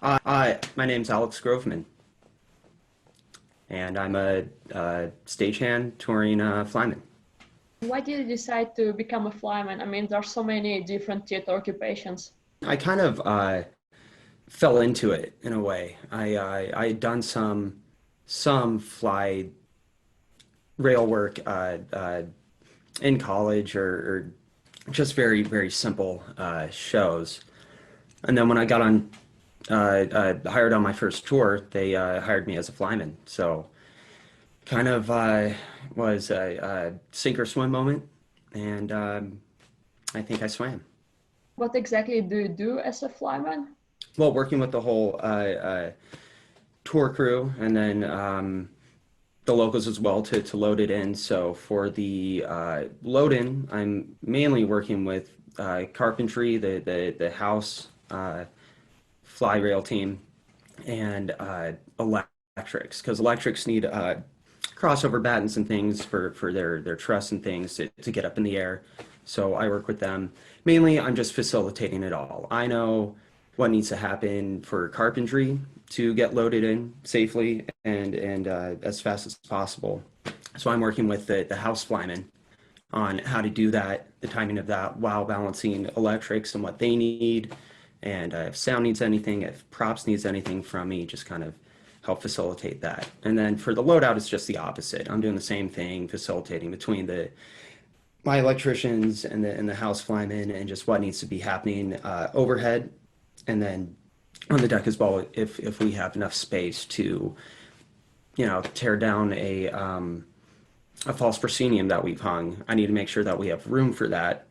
My name's Alex Groveman, and I'm a stagehand touring Flyman. Why did you decide to become a flyman? I mean, there are so many different theater occupations. I kind of fell into it in a way. I had done some fly rail work in college or just very simple shows. And then when I got on hired on my first tour, they hired me as a flyman. So kind of was a sink or swim moment, and I think I swam. What exactly do you do as a flyman? Well, working with the whole tour crew and then the locals as well to load it in. So for the load in, I'm mainly working with carpentry, the house fly rail team, and electrics, because electrics need crossover battens and things for their truss and things to get up in the air. So I work with them. Mainly, I'm just facilitating it all. I know what needs to happen for carpentry to get loaded in safely and as fast as possible. So I'm working with the house flymen on how to do that, the timing of that, while balancing electrics and what they need, and if sound needs anything, if props needs anything from me, just kind of help facilitate that. And then for the loadout, it's just the opposite. I'm doing the same thing, facilitating between my electricians and the house flymen, and just what needs to be happening overhead, and then on the deck as well, if we have enough space to, tear down a false proscenium that we've hung. I need to make sure that we have room for that,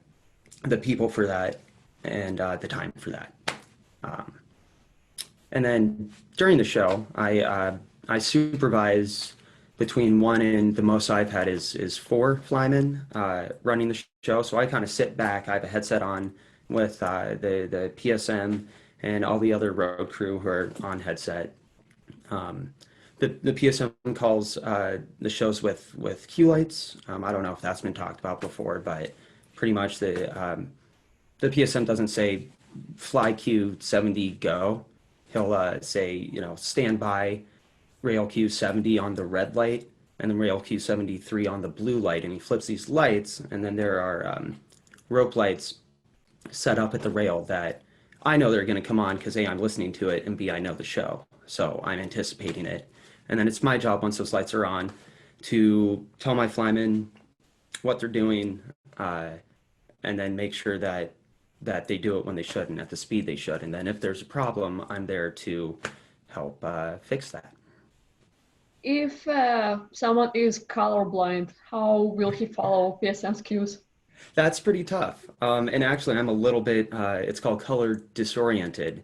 the people for that, and the time for that. And then during the show, I supervise between one and the most I've had is four flymen running the show. So I kind of sit back. I have a headset on with the PSM and all the other road crew who are on headset. The PSM calls the shows with cue lights. I don't know if that's been talked about before, but pretty much the PSM doesn't say fly cue 70 go. He'll say, stand by, rail Q 70 on the red light, and then rail Q 73 on the blue light. And he flips these lights, and then there are rope lights set up at the rail that I know they're going to come on because A, I'm listening to it, and B, I know the show. So I'm anticipating it. And then it's my job, once those lights are on, to tell my flymen what they're doing, and then make sure that they do it when they should and at the speed they should. And then if there's a problem, I'm there to help fix that. If someone is colorblind, how will he follow PSM's cues? That's pretty tough. And actually, I'm a little bit, it's called color disoriented.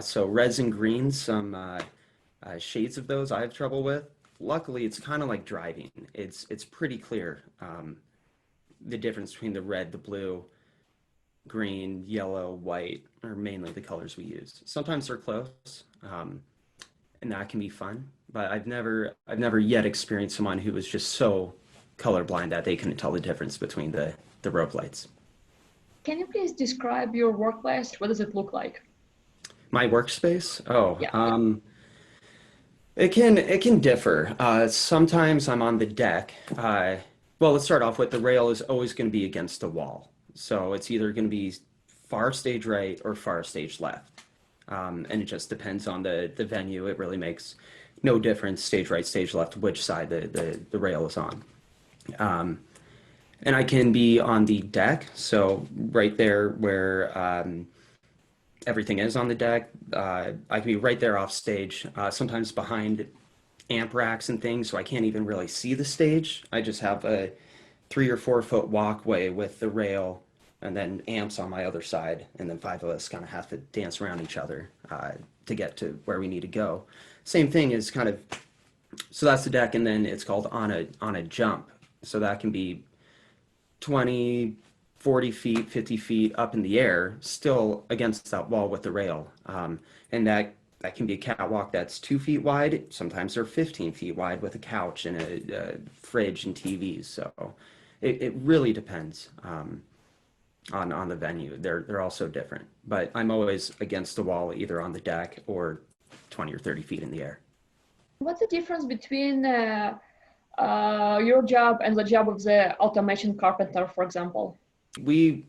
So reds and greens, some shades of those I have trouble with. Luckily, it's kind of like driving. It's pretty clear, the difference between the red, the blue, green, yellow, white are mainly the colors we use. Sometimes they're close, and that can be fun. But I've never yet experienced someone who was just so colorblind that they couldn't tell the difference between the rope lights. Can you please describe your workplace? What does it look like? My workspace? Oh, Yeah. it can differ. Sometimes I'm on the deck. Well, let's start off with the rail is always going to be against the wall. So it's either going to be far stage right or far stage left. And it just depends on the venue. It really makes no difference, stage right, stage left, which side the rail is on. And I can be on the deck, so right there where everything is on the deck. I can be right there off stage, sometimes behind amp racks and things, so I can't even really see the stage. I just have a 3 or 4 foot walkway with the rail and then amps on my other side, and then 5 of us kind of have to dance around each other to get to where we need to go. Same thing is kind of, so that's the deck, and then it's called on a jump. So that can be 20, 40 feet, 50 feet up in the air, still against that wall with the rail. And that can be a catwalk that's 2 feet wide. Sometimes they're 15 feet wide with a couch and a fridge and TVs. So it really depends. on the venue. They're all so different. But I'm always against the wall, either on the deck or 20 or 30 feet in the air. What's the difference between your job and the job of the automation carpenter, for example? We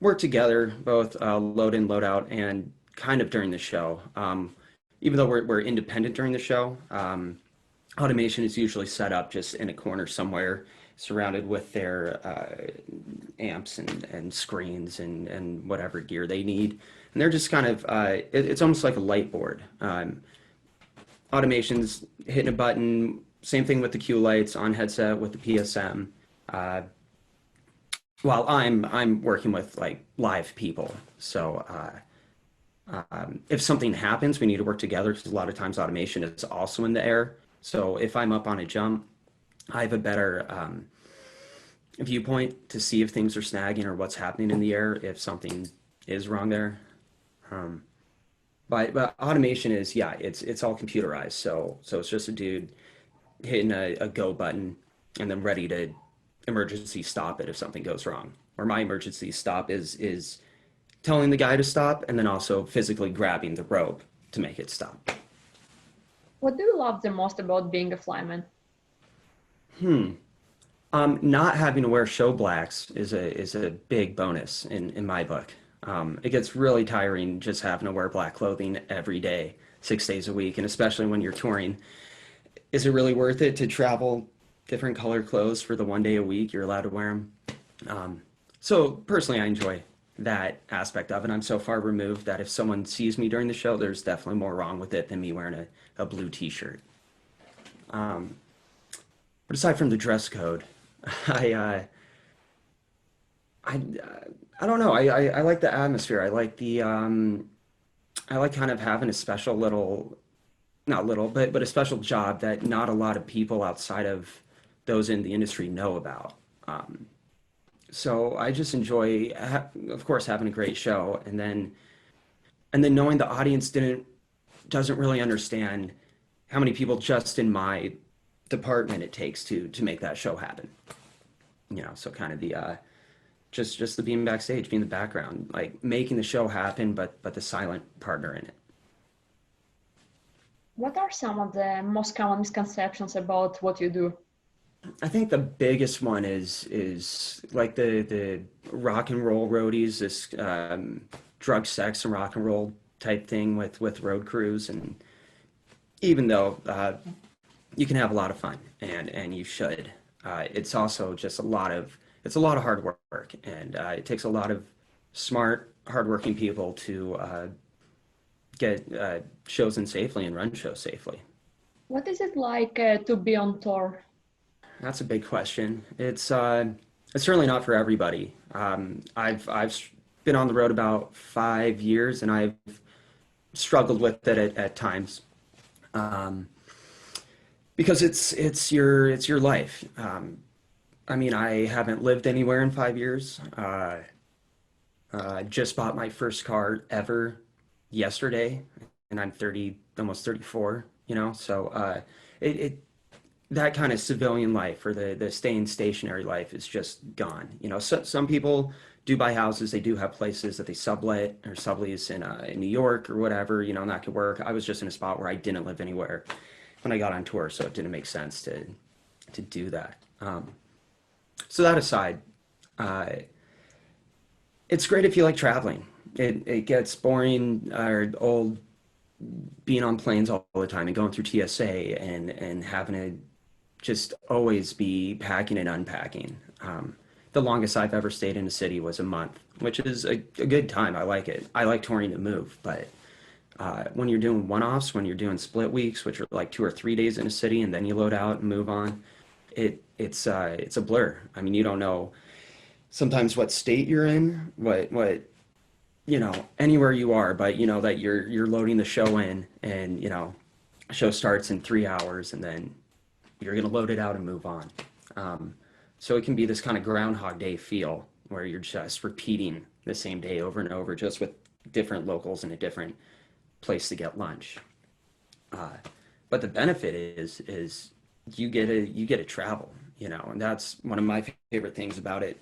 work together, both load in, load out, and kind of during the show. Even though we're independent during the show, automation is usually set up just in a corner somewhere, surrounded with their amps and screens and whatever gear they need. And they're just kind of, it's almost like a light board. Automation's hitting a button, same thing with the cue lights on headset with the PSM. While I'm working with like live people. So if something happens, we need to work together because a lot of times automation is also in the air. So if I'm up on a jump, I have a better viewpoint to see if things are snagging or what's happening in the air, if something is wrong there. But automation is, yeah, it's all computerized. So it's just a dude hitting a go button and then ready to emergency stop it if something goes wrong. Or my emergency stop is telling the guy to stop and then also physically grabbing the rope to make it stop. What do you love the most about being a flyman? Not having to wear show blacks is a big bonus in my book. It gets really tiring just having to wear black clothing every day, 6 days a week, and especially when you're touring. Is it really worth it to travel different colored clothes for the 1 day a week you're allowed to wear them? So personally, I enjoy that aspect of it. I'm so far removed that if someone sees me during the show, there's definitely more wrong with it than me wearing a blue t-shirt. But aside from the dress code, I I don't know. I like the atmosphere. I like the I like kind of having a special little, not little, but a special job that not a lot of people outside of those in the industry know about. So I just enjoy, of course, having a great show, and then knowing the audience doesn't really understand how many people just in my department it takes to make that show happen. So kind of the just the being backstage, being the background, like making the show happen, but the silent partner in it. What are some of the most common misconceptions about what you do? I think the biggest one is like the rock and roll roadies, this drug, sex, and rock and roll type thing with road crews, and even though you can have a lot of fun and you should, it's also just it's a lot of hard work, and it takes a lot of smart, hardworking people to get shows in safely and run shows safely. What is it like to be on tour? That's a big question. It's certainly not for everybody. I've been on the road about 5 years, and I've struggled with it at times, because it's your life. I mean, I haven't lived anywhere in 5 years. Just bought my first car ever yesterday, and I'm 30, almost 34. So it that kind of civilian life, or the staying stationary life, is just gone. So, some people do buy houses. They do have places that they sublet or sublease in New York or whatever, and that could work. I was just in a spot where I didn't live anywhere when I got on tour, so it didn't make sense to do that. So that aside, it's great if you like traveling. It gets boring or old being on planes all the time and going through TSA and having to just always be packing and unpacking. The longest I've ever stayed in a city was a month, which is a good time. I like it. I like touring to move, but when you're doing one-offs, when you're doing split weeks, which are like 2 or 3 days in a city, and then you load out and move on, it's a blur. I mean, you don't know sometimes what state you're in, what anywhere you are, but that you're loading the show in, and show starts in 3 hours, and then you're gonna load it out and move on. So it can be this kind of Groundhog Day feel where you're just repeating the same day over and over, just with different locals in a different place to get lunch. But the benefit is you get to travel, and that's one of my favorite things about it,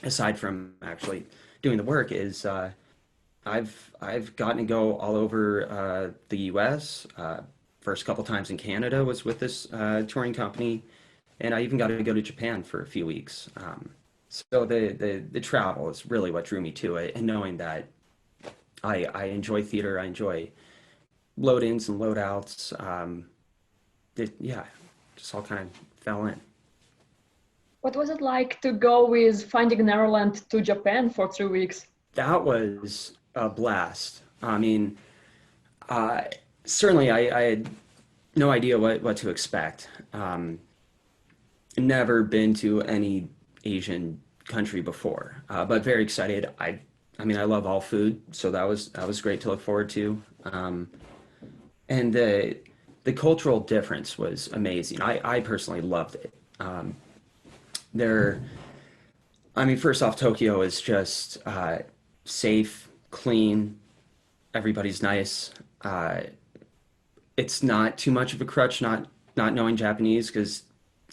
aside from actually doing the work is I've gotten to go all over the U.S. First couple times in Canada was with this touring company, and I even got to go to Japan for a few weeks. So the travel is really what drew me to it, and knowing that I enjoy theater, I enjoy load-ins and load-outs. Yeah, just all kind of fell in. What was it like to go with Finding Neverland to Japan for 3 weeks? That was a blast. I mean, uh, certainly I had no idea what to expect. Never been to any Asian country before, but very excited. I mean, I love all food, so that was great to look forward to. And the cultural difference was amazing. I personally loved it. There, I mean, first off, Tokyo is just safe, clean. Everybody's nice. It's not too much of a crutch not knowing Japanese because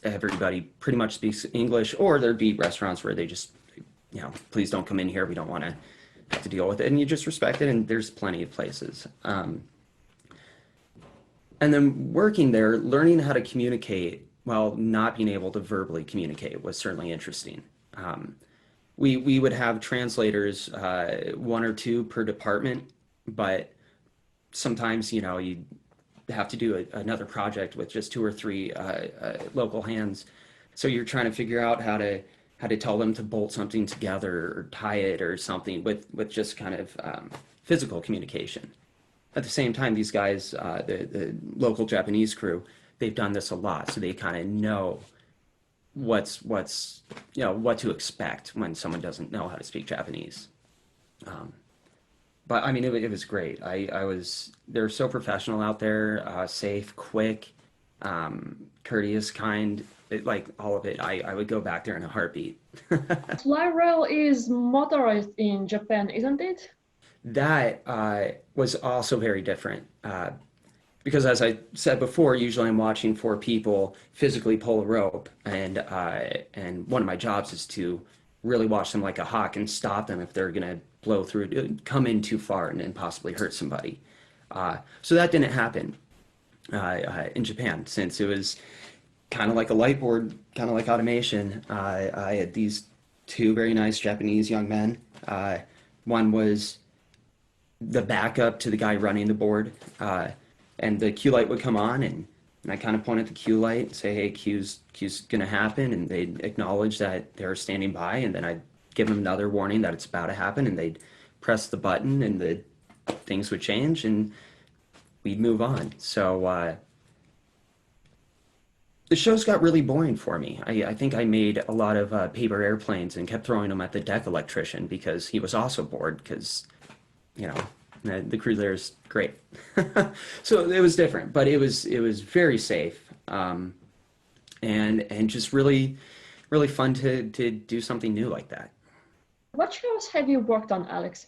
everybody pretty much speaks English, or there'd be restaurants where they just, please don't come in here. We don't want to have to deal with it, and you just respect it. And there's plenty of places. And then working there, learning how to communicate while not being able to verbally communicate was certainly interesting. We would have translators, one or two per department, but sometimes you have to do another project with just two or three local hands. So you're trying to figure out how to tell them to bolt something together or tie it or something with just kind of physical communication. At the same time, these guys, the local Japanese crew, they've done this a lot, so they kind of know what to expect when someone doesn't know how to speak Japanese. But I mean, it was great. They're so professional out there, safe, quick, courteous, kind, like all of it. I would go back there in a heartbeat. Fly rail is motorized in Japan, isn't it? That was also very different. Because as I said before, usually I'm watching four people physically pull a rope, and one of my jobs is to really watch them like a hawk and stop them if they're gonna blow through, come in too far and possibly hurt somebody. So that didn't happen in Japan, since it was kind of like a light board, kind of like automation. I had these two very nice Japanese young men. One was the backup to the guy running the board. And the cue light would come on, and I kind of point at the cue light and say, hey, cue's gonna happen, and they'd acknowledge that they're standing by, and then I'd give them another warning that it's about to happen, and they'd press the button, and the things would change, and we'd move on. So the shows got really boring for me. I think I made a lot of paper airplanes and kept throwing them at the deck electrician because he was also bored because, the crew there is great. So it was different, but it was very safe, and just really, really fun to do something new like that. What shows have you worked on, Alex?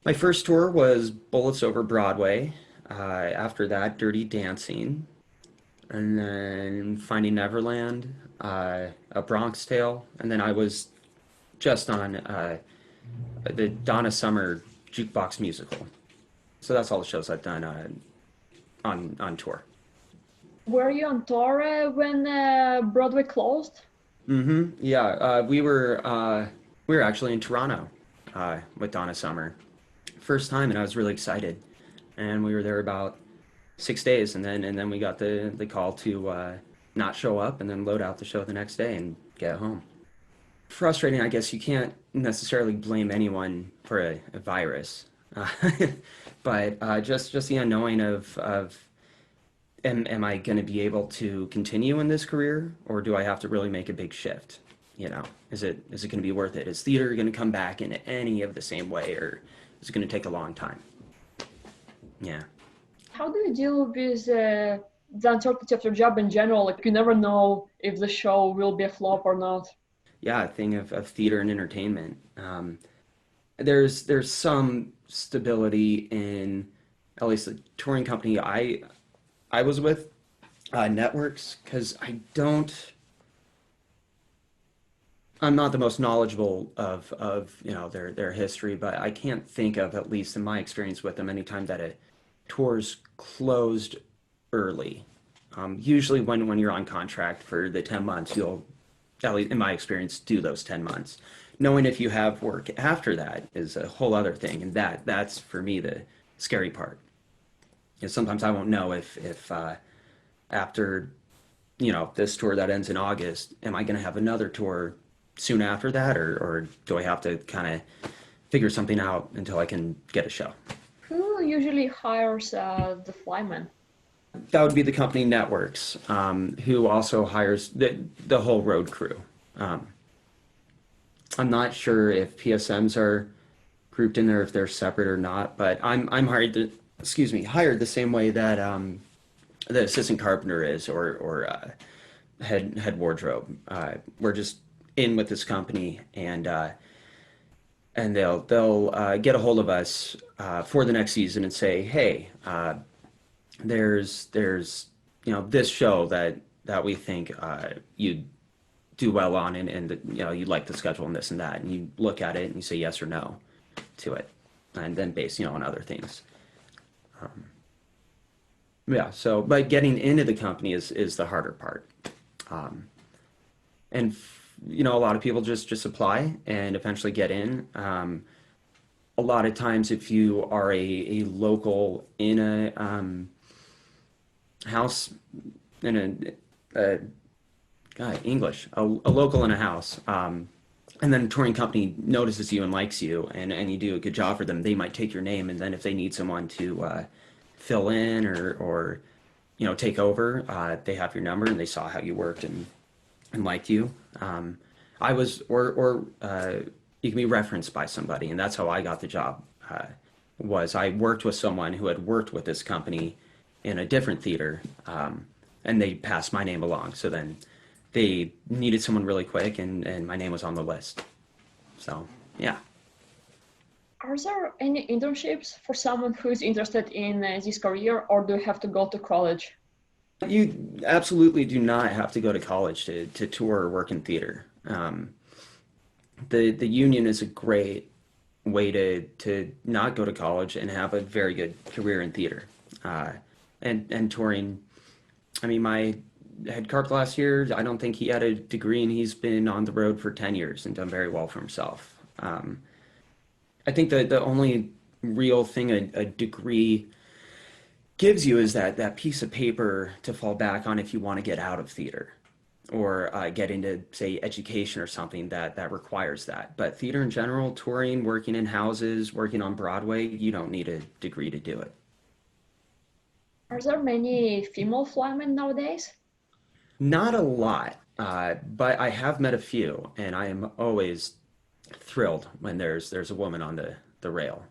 My first tour was Bullets Over Broadway. After that, Dirty Dancing, and then Finding Neverland, A Bronx Tale, and then I was just on the Donna Summer jukebox musical. So that's all the shows I've done on tour. Were you on tour when Broadway closed? Mm-hmm. Yeah, we were actually in Toronto with Donna Summer, first time, and I was really excited. And we were there about 6 days, and then we got the call to not show up, and then load out the show the next day and get home. Frustrating, I guess. You can't necessarily blame anyone for a virus. But just the unknowing of am I going to be able to continue in this career, or do I have to really make a big shift? Is it going to be worth it? Is theater going to come back in any of the same way, or is it going to take a long time? Yeah. How do you deal with the uncertainty of your job in general? Like, you never know if the show will be a flop or not. Yeah, a thing of theater and entertainment. There's some stability in at least the touring company I was with, networks, because I'm not the most knowledgeable of their history, but I can't think of, at least in my experience with them, any time that a tour's closed early. Usually when you're on contract for the 10 months, you'll, at least in my experience, do those 10 months. Knowing if you have work after that is a whole other thing, and that's for me the scary part. Because sometimes I won't know if after this tour that ends in August, am I going to have another tour soon after that, or do I have to kind of figure something out until I can get a show? Who usually hires the flyman? That would be the company Networks, who also hires the whole road crew. Um, I'm not sure if PSMs are grouped in there, if they're separate or not, but I'm hired the same way that the assistant carpenter is, or head wardrobe. We're just in with this company, and they'll get a hold of us for the next season and say, hey, there's this show that we think you'd do well on, and you'd like the schedule and this and that, and you look at it and you say yes or no to it, and then based on other things. Yeah, so but getting into the company is the harder part. And a lot of people just apply and eventually get in. A lot of times, if you are a local in a house, in a a local in a house, and then a touring company notices you and likes you, and you do a good job for them, they might take your name, and then if they need someone to fill in or take over, they have your number and they saw how you worked and liked you. I was or you can be referenced by somebody, and that's how I got the job. Was I worked with someone who had worked with this company in a different theater, and they passed my name along. So then they needed someone really quick, and my name was on the list. So yeah. Are there any internships for someone who is interested in this career, or do you have to go to college? You absolutely do not have to go to college to tour or work in theater. The union is a great way to not go to college and have a very good career in theater. And touring. I mean, my head carp last year, I don't think he had a degree, and he's been on the road for 10 years and done very well for himself. I think the only real thing a degree gives you is that piece of paper to fall back on if you want to get out of theater or get into, say, education or something that requires that. But theater in general, touring, working in houses, working on Broadway, you don't need a degree to do it. Are there many female flymen nowadays? Not a lot, but I have met a few, and I am always thrilled when there's a woman on the rail,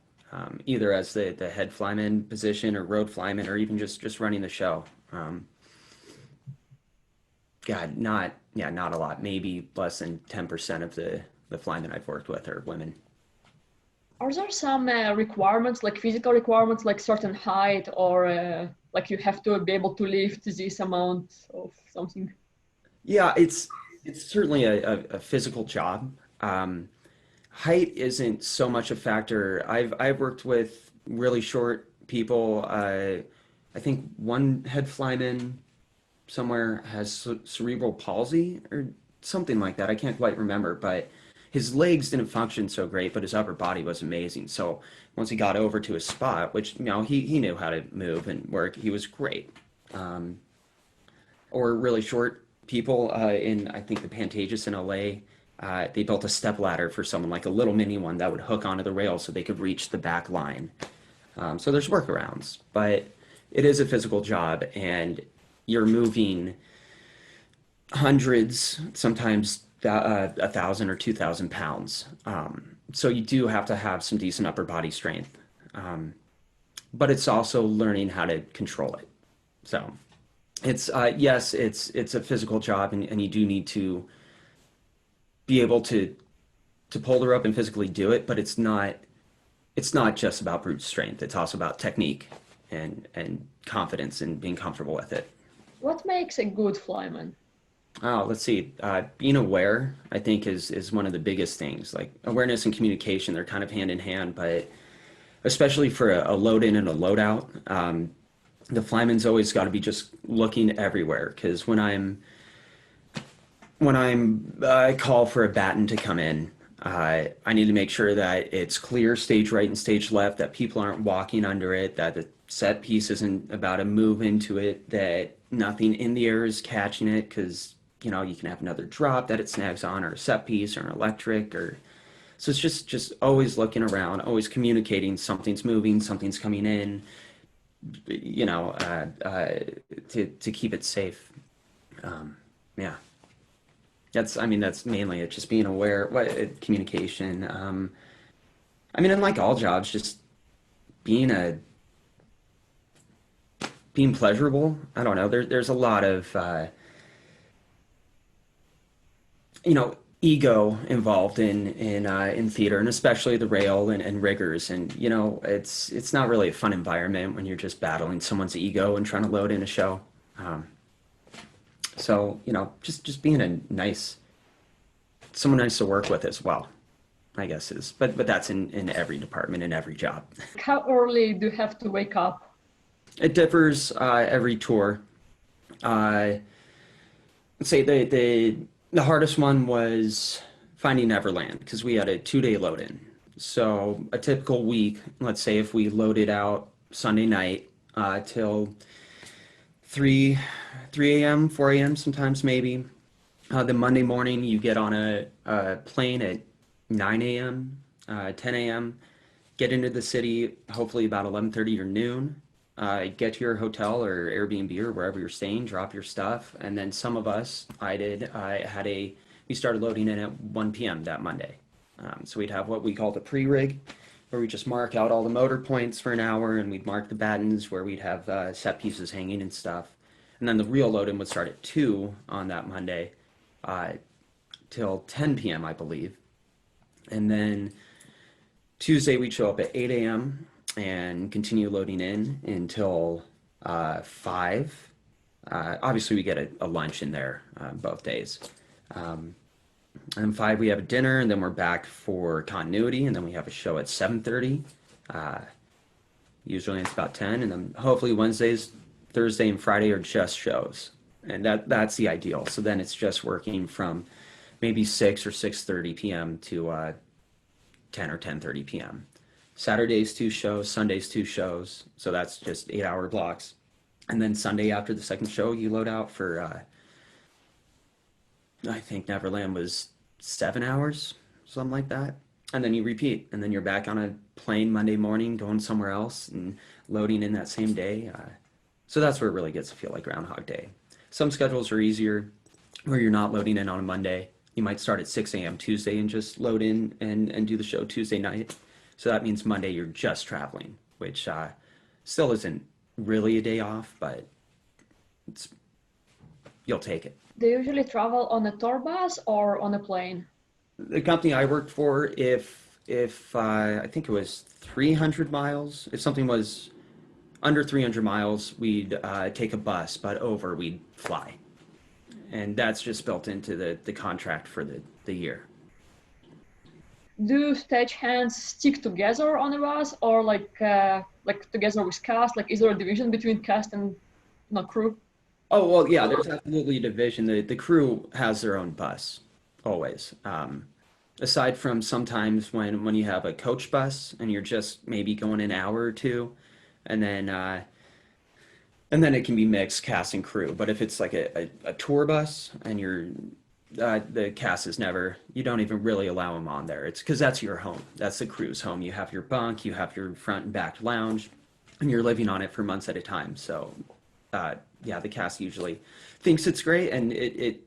either as the head flyman position or road flyman, or even just running the show. God, not a lot. Maybe less than 10% of the flymen I've worked with are women. Are there some requirements, like physical requirements, like certain height, or like you have to be able to lift this amount of something? Yeah, it's certainly a physical job. Height isn't so much a factor. I've worked with really short people. I think one head flyman somewhere has cerebral palsy or something like that. I can't quite remember, but his legs didn't function so great, but his upper body was amazing. So once he got over to his spot, which he knew how to move and work, he was great. Or really short people in, I think, the Pantages in LA. They built a step ladder for someone, like a little mini one that would hook onto the rail so they could reach the back line. So there's workarounds, but it is a physical job, and you're moving hundreds, sometimes 1,000 or 2,000 pounds. So you do have to have some decent upper body strength. But it's also learning how to control it. So it's yes, it's a physical job, and you do need to be able to pull the rope and physically do it, but it's not just about brute strength. It's also about technique and confidence and being comfortable with it. What makes a good flyman? Oh, let's see. Being aware, I think, is one of the biggest things. Like awareness and communication, they're kind of hand in hand, but especially for a load in and a load out, the flyman's always got to be just looking everywhere. Because when I'm I call for a batten to come in, I need to make sure that it's clear stage right and stage left, that people aren't walking under it, that the set piece isn't about to move into it, that nothing in the air is catching it, because you can have another drop that it snags on, or a set piece, or an electric, or so it's just always looking around, always communicating something's moving, something's coming in, you know, to keep it safe. Yeah. That's mainly it, just being aware, communication. And like all jobs, just being a being pleasurable. I don't know. There's a lot of ego involved in theater, and especially the rail and riggers. And it's not really a fun environment when you're just battling someone's ego and trying to load in a show. Um, so just being someone nice to work with as well, I guess but that's in every department, in every job. How early do you have to wake up? It differs every tour. Uh, let's say the hardest one was Finding Neverland, because we had a 2-day load in. So a typical week, let's say if we loaded out Sunday night till 3 a.m., 4 a.m. sometimes maybe. The Monday morning, you get on a plane at 9 a.m., 10 a.m., get into the city, hopefully about 11:30 or noon, get to your hotel or Airbnb or wherever you're staying, drop your stuff, and then some of us, we started loading in at 1 p.m. that Monday. So we'd have what we called a pre-rig, where we just mark out all the motor points for an hour, and we'd mark the battens where we'd have set pieces hanging and stuff. And then the real load-in would start at 2 on that Monday, till 10 p.m., I believe. And then Tuesday, we'd show up at 8 a.m. and continue loading in until 5. Obviously, we get a lunch in there both days. And 5, we have a dinner, and then we're back for continuity, and then we have a show at 7:30. Usually it's about 10, and then hopefully Wednesdays, Thursday, and Friday are just shows. And that's the ideal. So then it's just working from maybe 6 or 6:30 p.m. to 10 or 10:30 p.m. Saturdays 2 shows, Sundays 2 shows. So that's just 8-hour blocks. And then Sunday after the second show, you load out for I think Neverland was 7 hours, something like that. And then you repeat, and then you're back on a plane Monday morning, going somewhere else and loading in that same day. So that's where it really gets to feel like Groundhog Day. Some schedules are easier, where you're not loading in on a Monday. You might start at 6 a.m. Tuesday and just load in and do the show Tuesday night. So that means Monday you're just traveling, which still isn't really a day off, but you'll take it. They usually travel on a tour bus or on a plane? The company I worked for, if I think it was 300 miles, if something was under 300 miles, we'd take a bus, but over we'd fly. And that's just built into the contract for the year. Do stagehands stick together on a bus, or like together with cast? Like, is there a division between cast and crew? Oh, well, yeah, there's absolutely a division. The crew has their own bus, always. Aside from sometimes when you have a coach bus and you're just maybe going an hour or two, and then it can be mixed cast and crew. But if it's like a tour bus and the cast is you don't even really allow them on there. It's because that's your home. That's the crew's home. You have your bunk, you have your front and back lounge, and you're living on it for months at a time. So, yeah, the cast usually thinks it's great, and it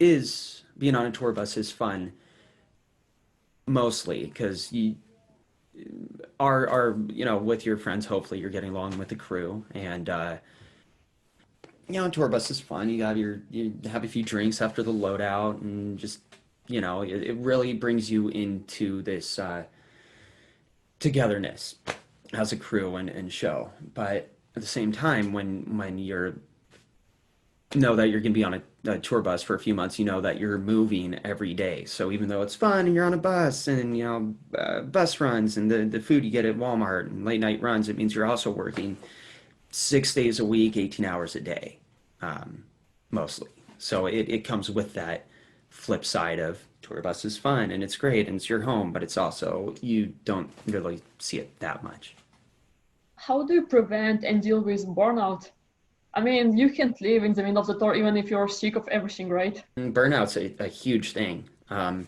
is, being on a tour bus is fun, mostly because you are with your friends. Hopefully you're getting along with the crew, and tour bus is fun. You have a few drinks after the loadout, and just it really brings you into this togetherness as a crew and show. But at the same time, when you're know that you're going to be on a tour bus for a few months. You know that you're moving every day. So even though it's fun and you're on a bus and bus runs and the food you get at Walmart and late night runs, it means you're also working 6 days a week, 18 hours a day, um, mostly. So it comes with that flip side of tour bus is fun and it's great and it's your home, but it's also you don't really see it that much. How do you prevent and deal with burnout? I mean, you can't live in the middle of the tour even if you're sick of everything, right? And burnout's a huge thing. And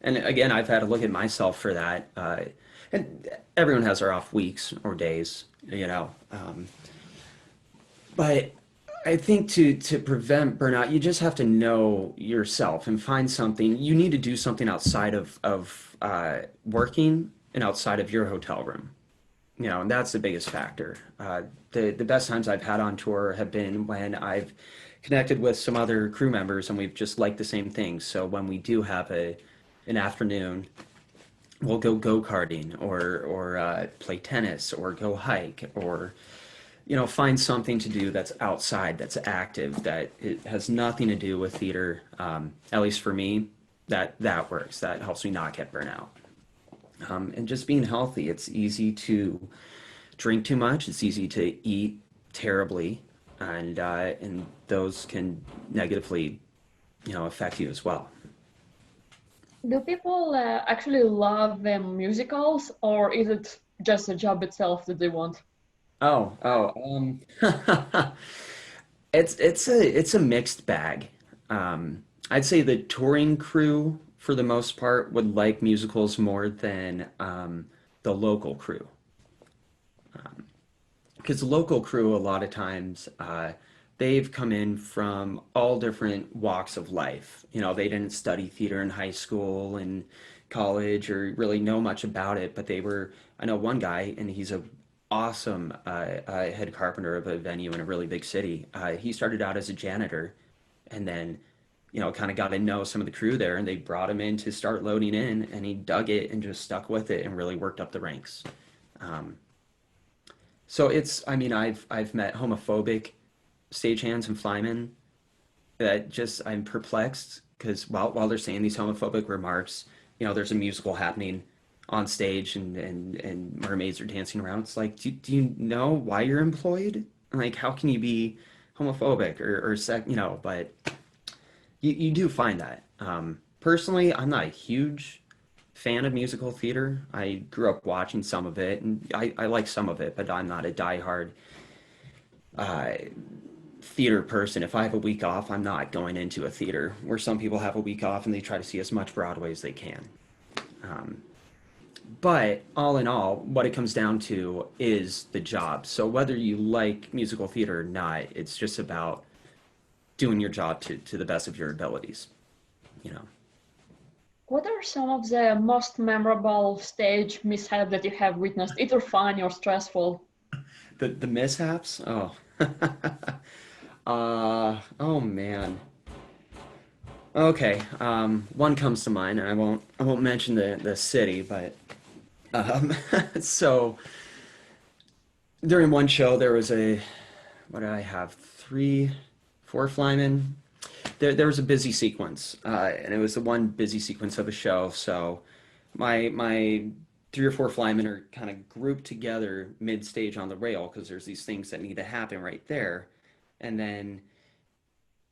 again, I've had to look at myself for that. And everyone has their off weeks or days. But I think to prevent burnout, you just have to know yourself and find something. You need to do something outside of working and outside of your hotel room. And that's the biggest factor. The best times I've had on tour have been when I've connected with some other crew members and we've just liked the same things. So when we do have an afternoon, we'll go karting or play tennis or go hike or find something to do that's outside, that's active, that it has nothing to do with theater. At least for me, that works. That helps me not get burnout. And just being healthy, it's easy to drink too much. It's easy to eat terribly, and those can negatively, affect you as well. Do people actually love musicals, or is it just the job itself that they want? Oh, it's a mixed bag. I'd say the touring crew, for the most part, would like musicals more than the local crew. Because the local crew, a lot of times, they've come in from all different walks of life. They didn't study theater in high school and college or really know much about it, but I know one guy, and he's a awesome head carpenter of a venue in a really big city. He started out as a janitor and then kind of got to know some of the crew there, and they brought him in to start loading in, and he dug it and just stuck with it and really worked up the ranks. Um, I mean, I've met homophobic stagehands and flymen that just I'm perplexed because while they're saying these homophobic remarks, there's a musical happening on stage and mermaids are dancing around. It's like, do you know why you're employed? Like, how can you be homophobic but you do find that. Personally, I'm not a huge fan of musical theater. I grew up watching some of it, and I like some of it, but I'm not a diehard uh, theater person. If I have a week off, I'm not going into a theater where some people have a week off and they try to see as much Broadway as they can. Um, but all in all, what it comes down to is the job. So whether you like musical theater or not, it's just about doing your job to the best of your abilities, you know. What are some of the most memorable stage mishaps that you have witnessed, either funny or stressful? The mishaps? Oh. Oh man. Okay. One comes to mind, and I won't mention the city, but um, so during one show there was what did I have? Three, four Flymen. There was a busy sequence, and it was the one busy sequence of a show. So my three or four Flymen are kind of grouped together mid stage on the rail because there's these things that need to happen right there, and then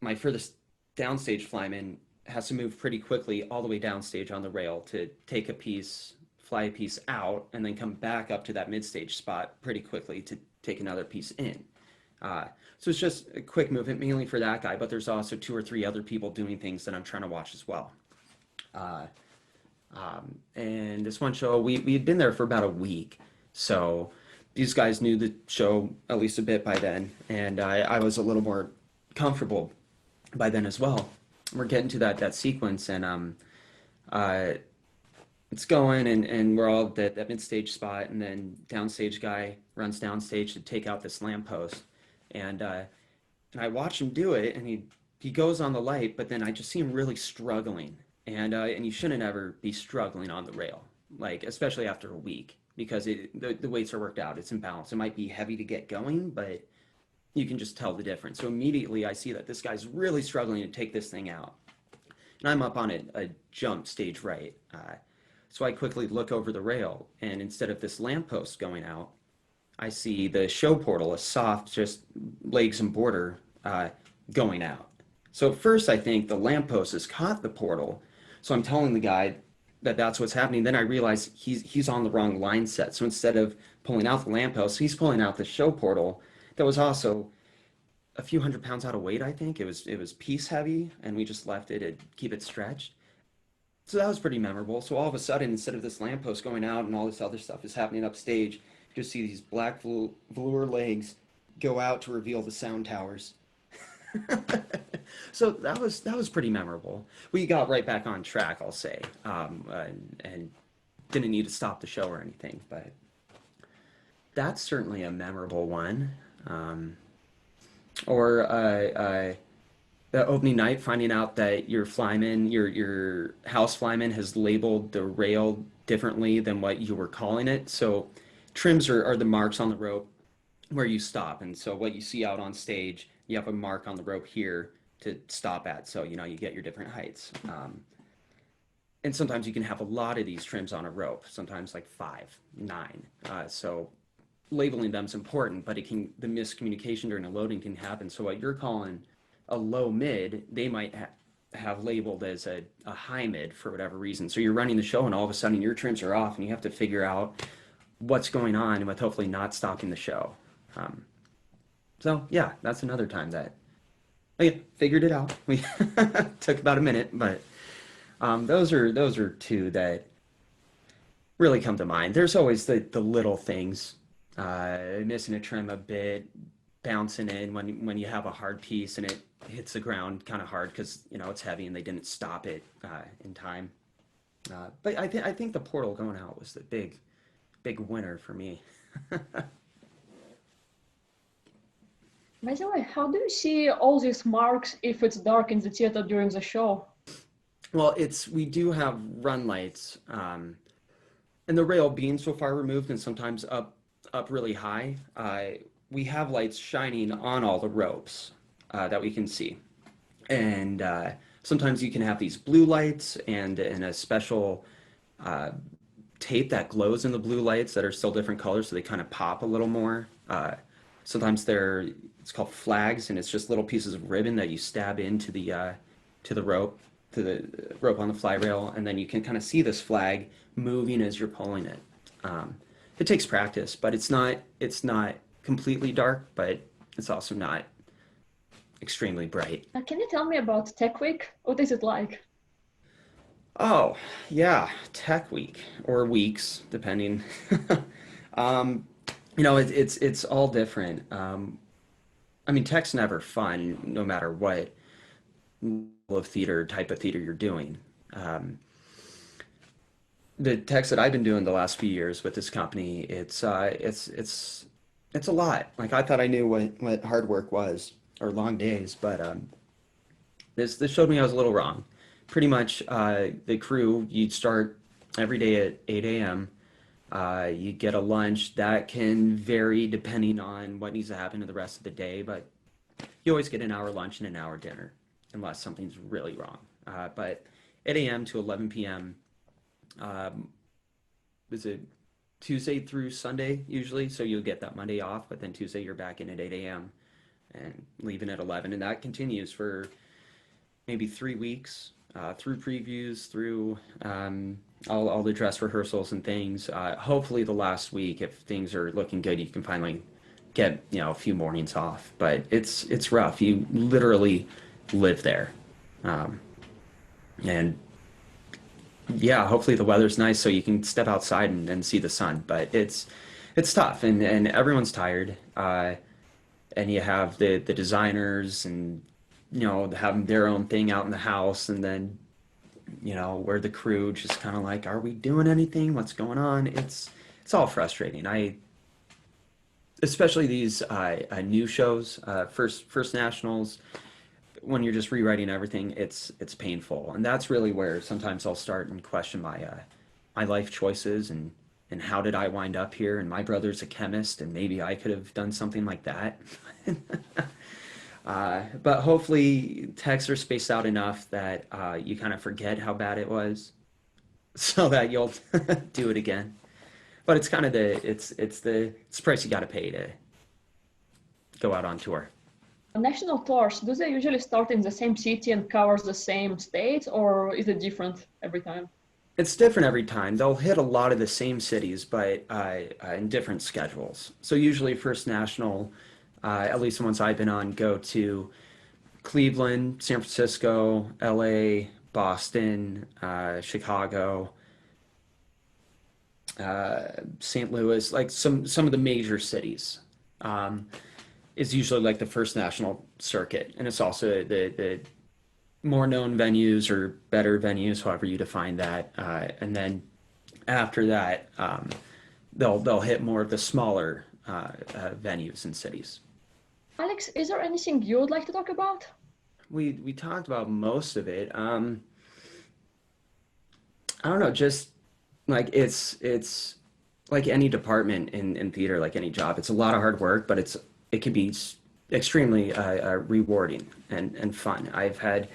my furthest downstage Flyman has to move pretty quickly all the way downstage on the rail to take a piece, fly a piece out, and then come back up to that mid stage spot pretty quickly to take another piece in. Uh, so it's just a quick movement, mainly for that guy, but there's also two or three other people doing things that I'm trying to watch as well. Uh, and this one show, we had been there for about a week, so these guys knew the show at least a bit by then, and I was a little more comfortable by then as well. We're getting to that sequence, and uh, it's going, and we're all at that mid stage spot, and then downstage guy runs downstage to take out this lamppost, and I watch him do it, and he goes on the light, but then I just see him really struggling, and you shouldn't ever be struggling on the rail, like especially after a week, because the weights are worked out, it's imbalanced. It might be heavy to get going, but you can just tell the difference. So immediately I see that this guy's really struggling to take this thing out. And I'm up on a jump stage right. So I quickly look over the rail, and instead of this lamppost going out, I see the show portal, a soft, just legs and border, going out. So at first I think the lamppost has caught the portal. So I'm telling the guy that that's what's happening. Then I realize he's on the wrong line set. So instead of pulling out the lamppost, he's pulling out the show portal that was also a few hundred pounds out of weight, I think. It was piece heavy, and we just left it to keep it stretched. So that was pretty memorable. So all of a sudden, instead of this lamppost going out and all this other stuff is happening upstage, you just see these black velour legs go out to reveal the sound towers. So that was pretty memorable. We got right back on track, I'll say, and didn't need to stop the show or anything. But that's certainly a memorable one. Or the opening night, finding out that your Flyman, your house Flyman, has labeled the rail differently than what you were calling it. So trims are the marks on the rope where you stop, and so what you see out on stage, you have a mark on the rope here to stop at. So you get your different heights. And sometimes you can have a lot of these trims on a rope, sometimes like 5, 9. So labeling them is important, but the miscommunication during the loading can happen. So what you're calling a low mid, they might have labeled as a high mid for whatever reason. So you're running the show and all of a sudden your trims are off and you have to figure out what's going on with hopefully not stopping the show. So yeah, that's another time that I figured it out. We took about a minute, but those are two that really come to mind. There's always the little things, missing a trim a bit, bouncing in when you have a hard piece and it hits the ground kind of hard because it's heavy and they didn't stop it in time. But I think the portal going out was the big winner for me. By the way, how do you see all these marks if it's dark in the theater during the show? Well, we do have run lights, and the rail being so far removed and sometimes up really high, we have lights shining on all the ropes that we can see. And sometimes you can have these blue lights and a special tape that glows in the blue lights that are still different colors, so they kind of pop a little more. Sometimes it's called flags, and it's just little pieces of ribbon that you stab into the rope, to the rope on the fly rail, and then you can kind of see this flag moving as you're pulling it. It takes practice, but it's not completely dark, but it's also not extremely bright. Can you tell me about Tech Week? What is it like? Oh, yeah, Tech Week, or weeks, depending. It's all different. I mean, tech's never fun, no matter what type of theater you're doing. The techs that I've been doing the last few years with this company, it's a lot. Like, I thought I knew what hard work was, or long days, but this showed me I was a little wrong. Pretty much, the crew, you'd start every day at 8 a.m. You get a lunch that can vary depending on what needs to happen to the rest of the day, but you always get an hour lunch and an hour dinner, unless something's really wrong. But 8 a.m. to 11 p.m. Is it Tuesday through Sunday usually? So you'll get that Monday off, but then Tuesday you're back in at 8 a.m. and leaving at 11, and that continues for maybe 3 weeks, through previews, through all the dress rehearsals and things. Hopefully the last week, if things are looking good, you can finally get a few mornings off. But it's rough. You literally live there, and yeah, hopefully the weather's nice so you can step outside and see the sun. But it's tough, and everyone's tired. And you have the designers and having their own thing out in the house, and then where the crew just kind of like, are we doing anything? What's going on? It's all frustrating. Especially these new shows, first nationals, when you're just rewriting everything, it's painful, and that's really where sometimes I'll start and question my life choices and how did I wind up here? And my brother's a chemist, and maybe I could have done something like that. But hopefully texts are spaced out enough that you kind of forget how bad it was, so that you'll do it again. But it's kind of it's the price you got to pay to go out on tour. National tours, do they usually start in the same city and covers the same states, or is it different every time? It's different every time. They'll hit a lot of the same cities, but in different schedules. So usually First National, at least the ones I've been on, go to Cleveland, San Francisco, LA, Boston, Chicago, St. Louis, like some of the major cities. Is usually like the First National circuit, and it's also the more known venues or better venues, however you define that. And then after that, they'll hit more of the smaller venues and cities. Alex, is there anything you would like to talk about? We talked about most of it. I don't know, just like it's like any department in theater, like any job. It's a lot of hard work, but it can be extremely rewarding and fun. I've had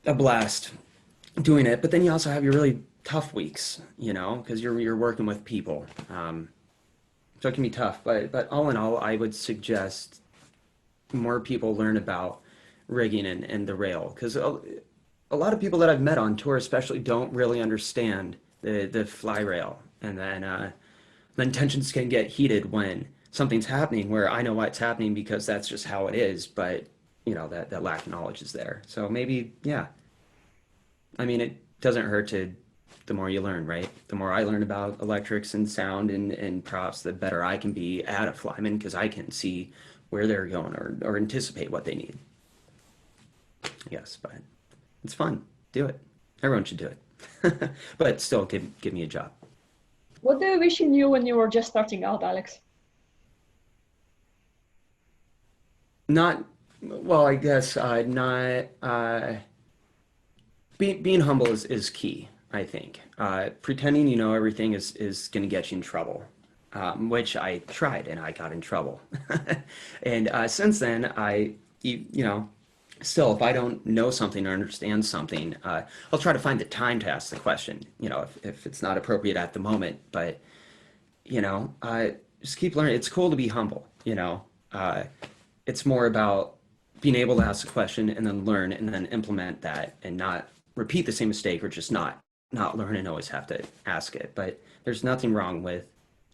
a blast doing it, but then you also have your really tough weeks, you know, because you're working with people. So it can be tough, but all in all, I would suggest more people learn about rigging and the rail, because a lot of people that I've met on tour especially don't really understand the fly rail, and then tensions can get heated when something's happening where I know why it's happening because that's just how it is, but you know, that lack of knowledge is there. So maybe, yeah. I mean, it doesn't hurt the more you learn, right? The more I learn about electrics and sound and props, the better I can be at a Flyman, because I can see where they're going or anticipate what they need. Yes, but it's fun. Do it. Everyone should do it. But still, give me a job. What do you wish you knew when you were just starting out, Alex? Not, well, I guess not. Being humble is key, I think. Pretending you know everything is going to get you in trouble, which I tried and I got in trouble. And since then, you know, still, if I don't know something or understand something, I'll try to find the time to ask the question, you know, if it's not appropriate at the moment. But, you know, just keep learning. It's cool to be humble, you know. It's more about being able to ask a question and then learn and then implement that and not repeat the same mistake, or just not learn and always have to ask it. But there's nothing wrong with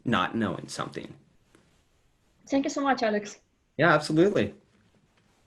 not knowing something. Thank you so much, Alex. Yeah, absolutely.